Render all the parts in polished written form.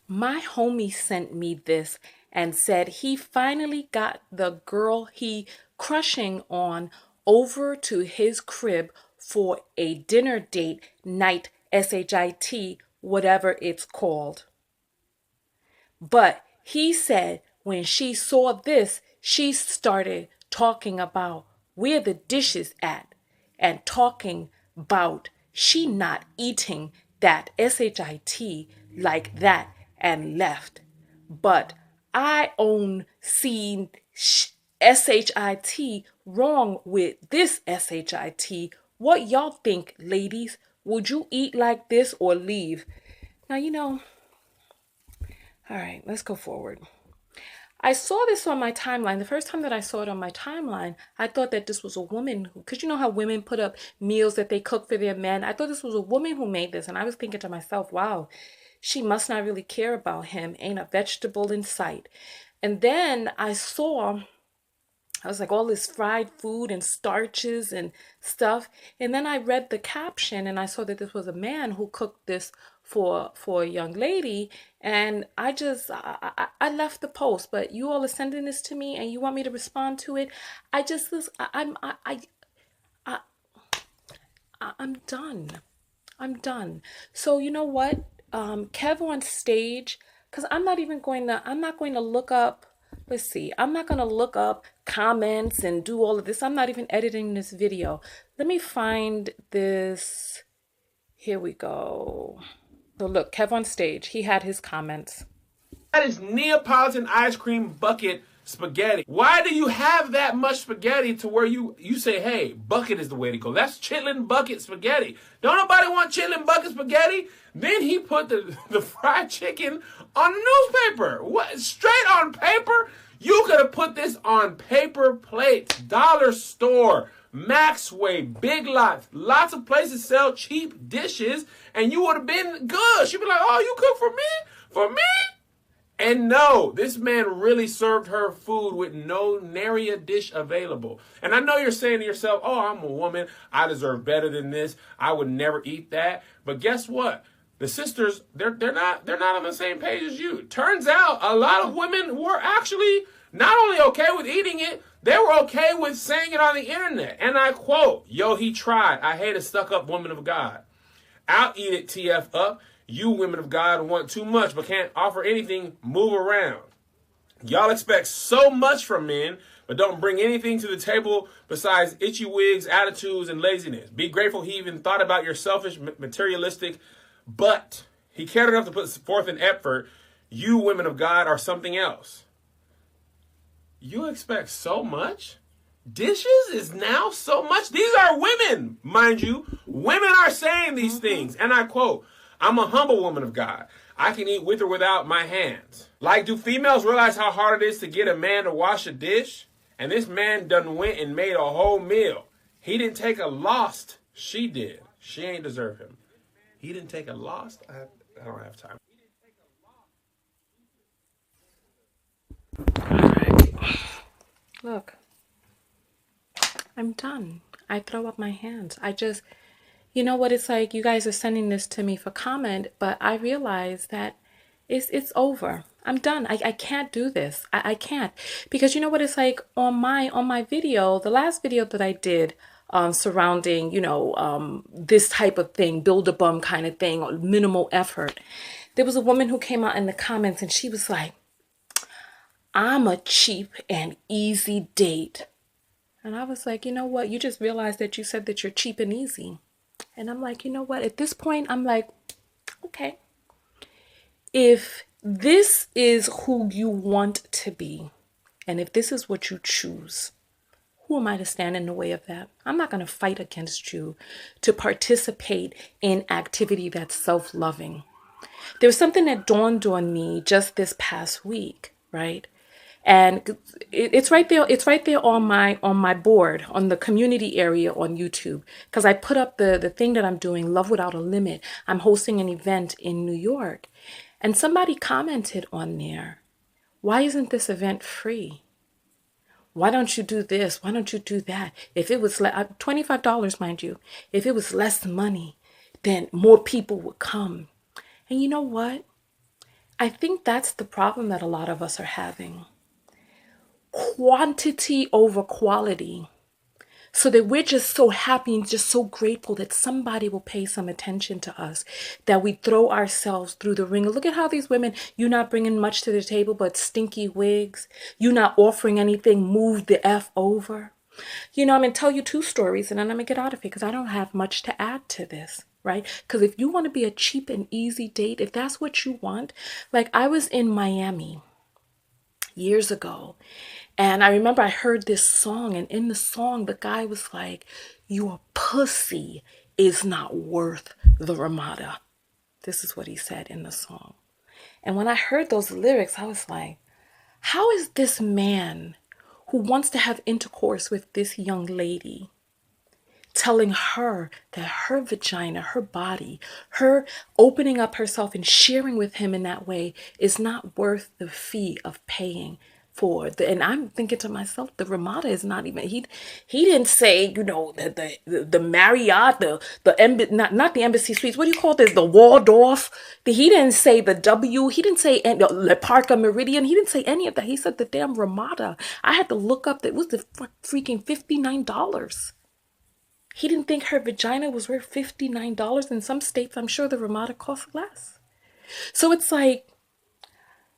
My homie sent me this and said he finally got the girl he crushing on over to his crib for a dinner date night, SHIT, whatever it's called. But he said when she saw this, she started talking about where the dishes at and talking about she not eating that SHIT like that and left. But I own seen SHIT wrong with this SHIT. What y'all think, ladies? Would you eat like this or leave? Now, all right, let's go forward. I saw this on my timeline. The first time that I saw it on my timeline, I thought that this was a woman who, because you know how women put up meals that they cook for their men. I thought this was a woman who made this. And I was thinking to myself, wow, she must not really care about him. Ain't a vegetable in sight. And then I was like, all this fried food and starches and stuff. And then I read the caption and I saw that this was a man who cooked this for a young lady. And I left the post, but you all are sending this to me and you want me to respond to it. I just was I I'm done. I'm done. So you know what? Kev on stage, because I'm not going to look up, let's see, I'm not going to look up comments and do all of this. I'm not even editing this video. Let me find this. Here we go. So look, Kev on stage, he had his comments. That is Neapolitan ice cream bucket spaghetti. Why do you have that much spaghetti to where you say, hey, bucket is the way to go? That's chitlin bucket spaghetti. Don't nobody want chitlin bucket spaghetti? Then he put the fried chicken on the newspaper. What? Straight on paper? You could have put this on paper plates. Dollar store, Maxway, Big Lots. Lots of places sell cheap dishes, and you would have been good. She'd be like, oh, you cook for me? For me? And no, this man really served her food with no nary a dish available. And I know you're saying to yourself, oh, I'm a woman. I deserve better than this. I would never eat that. But guess what? The sisters, they're not on the same page as you. Turns out a lot of women were actually not only okay with eating it, they were okay with saying it on the internet. And I quote, yo, he tried. I hate a stuck-up woman of God. I'll eat it, TF up. You women of God want too much but can't offer anything. Move around. Y'all expect so much from men, but don't bring anything to the table besides itchy wigs, attitudes, and laziness. Be grateful he even thought about your selfish, materialistic, but he cared enough to put forth an effort. You women of God are something else. You expect so much? Dishes is now so much? These are women, mind you. Women are saying these things. And I quote, I'm a humble woman of God. I can eat with or without my hands. Like, do females realize how hard it is to get a man to wash a dish? And this man done went and made a whole meal. He didn't take a loss. She did. She ain't deserve him. He didn't take a loss. I don't have time. All right. Look, I'm done. I throw up my hands. You know what it's like? You guys are sending this to me for comment, but I realize that it's over. I'm done. I can't do this. I can't. Because you know what it's like on my video, the last video that I did surrounding, this type of thing, build a bum kind of thing, or minimal effort. There was a woman who came out in the comments and she was like, I'm a cheap and easy date. And I was like, you know what? You just realized that you said that you're cheap and easy. And I'm like, you know what? At this point, I'm like, okay. If this is who you want to be, and if this is what you choose, who am I to stand in the way of that? I'm not going to fight against you to participate in activity that's self-loving. There was something that dawned on me just this past week, right? And it's right there. It's right there on my board, on the community area on YouTube. Because I put up the thing that I'm doing, Love Without a Limit. I'm hosting an event in New York. And somebody commented on there, why isn't this event free? Why don't you do this? Why don't you do that? If it was $25, mind you, if it was less money, then more people would come. And you know what? I think that's the problem that a lot of us are having. Quantity over quality. So that we're just so happy and just so grateful that somebody will pay some attention to us, that we throw ourselves through the ringer. Look at how these women, you not bringing much to the table but stinky wigs. You not offering anything, move the F over. I'm going to tell you two stories and then I'm going to get out of here because I don't have much to add to this, right? Because if you want to be a cheap and easy date, if that's what you want, like I was in Miami years ago. And I remember I heard this song, and in the song, the guy was like, "Your pussy is not worth the Ramada." This is what he said in the song. And when I heard those lyrics, I was like, how is this man who wants to have intercourse with this young lady telling her that her vagina, her body, her opening up herself and sharing with him in that way is not worth the fee of paying for and I'm thinking to myself, the Ramada is not even, he didn't say, the Marriott, not the Embassy Suites, what do you call this, the Waldorf, he didn't say the W, he didn't say Le Parc Meridian, he didn't say any of that. He said the damn Ramada. I had to look up that it was the freaking $59. He didn't think her vagina was worth $59. In some states, I'm sure the Ramada costs less. So it's like,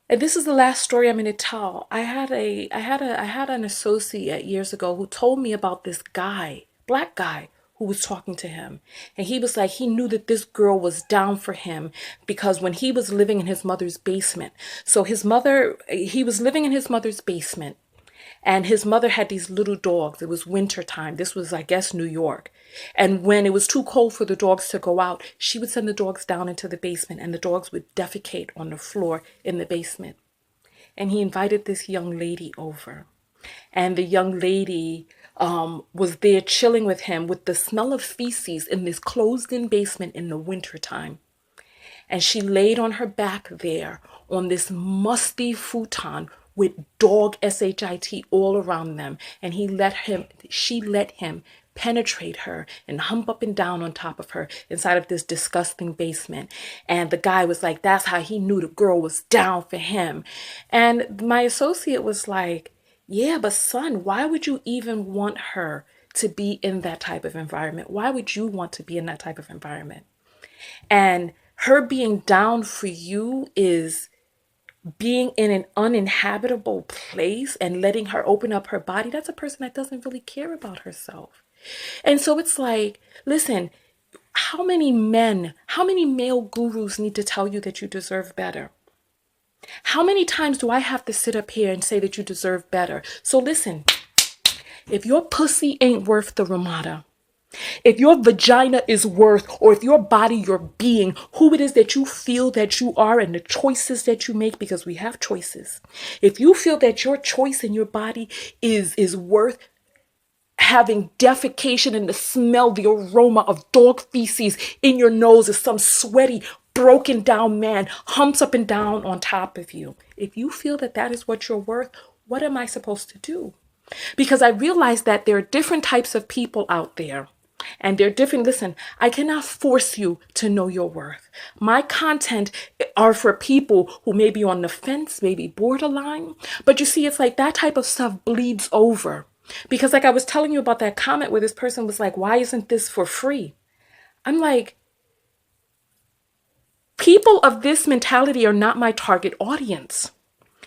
and this is the last story I'm going to tell. I had an associate years ago who told me about this guy, black guy, who was talking to him. And he was like, he knew that this girl was down for him because when he was living in his mother's basement. So he was living in his mother's basement. And his mother had these little dogs. It was winter time. This was, I guess, New York. And when it was too cold for the dogs to go out, she would send the dogs down into the basement and the dogs would defecate on the floor in the basement. And he invited this young lady over. And the young lady was there chilling with him with the smell of feces in this closed-in basement in the wintertime. And she laid on her back there on this musty futon with dog shit all around them. And she let him penetrate her and hump up and down on top of her inside of this disgusting basement. And the guy was like, that's how he knew the girl was down for him. And my associate was like, yeah, but son, why would you even want her to be in that type of environment? Why would you want to be in that type of environment? And her being down for you is being in an uninhabitable place and letting her open up her body. That's a person that doesn't really care about herself. And so it's like, listen, how many male gurus need to tell you that you deserve better? How many times do I have to sit up here and say that you deserve better? So listen, if your pussy ain't worth the Ramada, if your vagina is worth, or if your body, your being, who it is that you feel that you are and the choices that you make, because we have choices. If you feel that your choice in your body is worth having defecation and the smell, the aroma of dog feces in your nose as some sweaty, broken down man humps up and down on top of you. If you feel that that is what you're worth, what am I supposed to do? Because I realize that there are different types of people out there. And they're different. Listen, I cannot force you to know your worth. My content are for people who may be on the fence, maybe borderline. But you see, it's like that type of stuff bleeds over. Because like I was telling you about that comment where this person was like, why isn't this for free? I'm like, people of this mentality are not my target audience.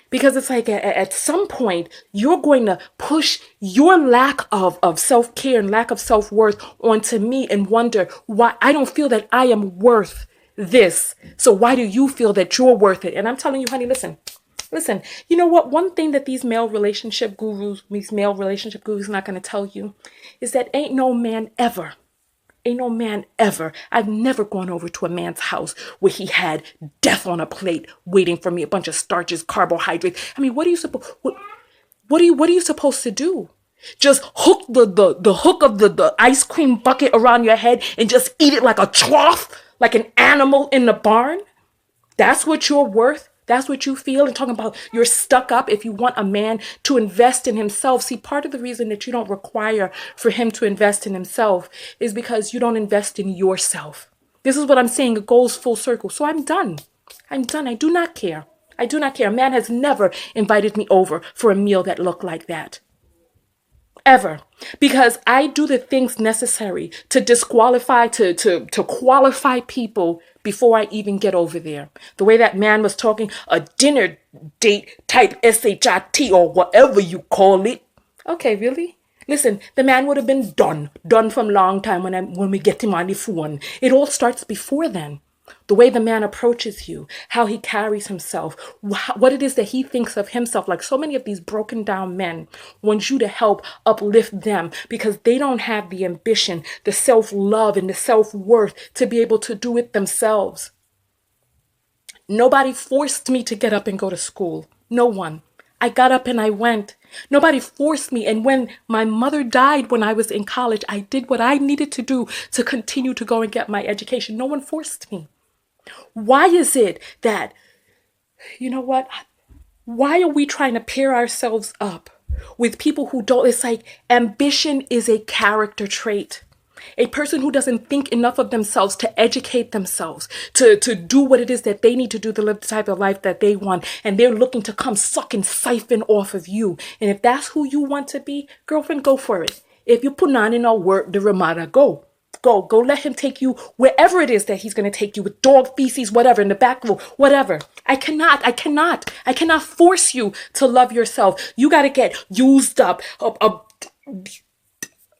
Because it's like at some point, you're going to push your lack of self-care and lack of self-worth onto me and wonder why I don't feel that I am worth this. So why do you feel that you're worth it? And I'm telling you, honey, listen, you know what? One thing that these male relationship gurus not going to tell you is that ain't no man ever. I've never gone over to a man's house where he had death on a plate waiting for me, a bunch of starches, carbohydrates. I mean, what are you supposed to do? Just hook the hook of the ice cream bucket around your head and just eat it like a trough, like an animal in the barn? That's what you're worth? That's what you feel? And talking about you're stuck up if you want a man to invest in himself. See, part of the reason that you don't require for him to invest in himself is because you don't invest in yourself. This is what I'm saying. It goes full circle. So I'm done. I do not care I do not care. A man has never invited me over for a meal that looked like that. Ever. Because I do the things necessary to disqualify, to qualify people before I even get over there. The way that man was talking, a dinner date type SHIT or whatever you call it. Okay, really? Listen, the man would have been done from long time when we get him on the phone. It all starts before then. The way the man approaches you, how he carries himself, what it is that he thinks of himself. Like so many of these broken down men want you to help uplift them because they don't have the ambition, the self-love, and the self-worth to be able to do it themselves. Nobody forced me to get up and go to school. No one. I got up and I went. Nobody forced me. And when my mother died when I was in college, I did what I needed to do to continue to go and get my education. No one forced me. Why is it that, you know what? Why are we trying to pair ourselves up with people who don't? It's like ambition is a character trait. A person who doesn't think enough of themselves to educate themselves, to do what it is that they need to do to live the type of life that they want. And they're looking to come suck and siphon off of you. And if that's who you want to be, girlfriend, go for it. If you're putting on in our work, the Ramada, go. Go let him take you wherever it is that he's going to take you with dog feces, whatever, in the back room, whatever. I cannot force you to love yourself. You got to get used up,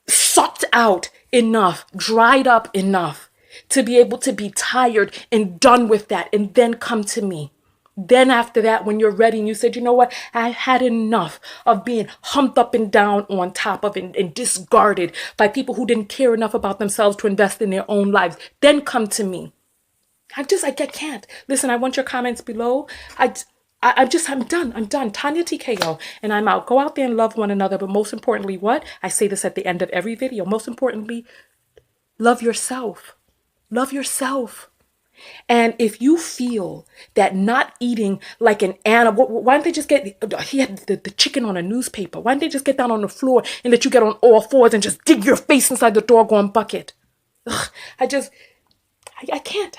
sucked out enough, dried up enough to be able to be tired and done with that and then come to me. Then after that, when you're ready and you said, you know what, I had enough of being humped up and down on top of and discarded by people who didn't care enough about themselves to invest in their own lives, then come to me. I can't. Listen, I want your comments below. I'm done. Tonya TKO, and I'm out. Go out there and love one another. But most importantly, what? I say this at the end of every video. Most importantly, love yourself. Love yourself. And if you feel that not eating like an animal, why don't they just he had the chicken on a newspaper. Why don't they just get down on the floor and let you get on all fours and just dig your face inside the doggone bucket? Ugh, I can't.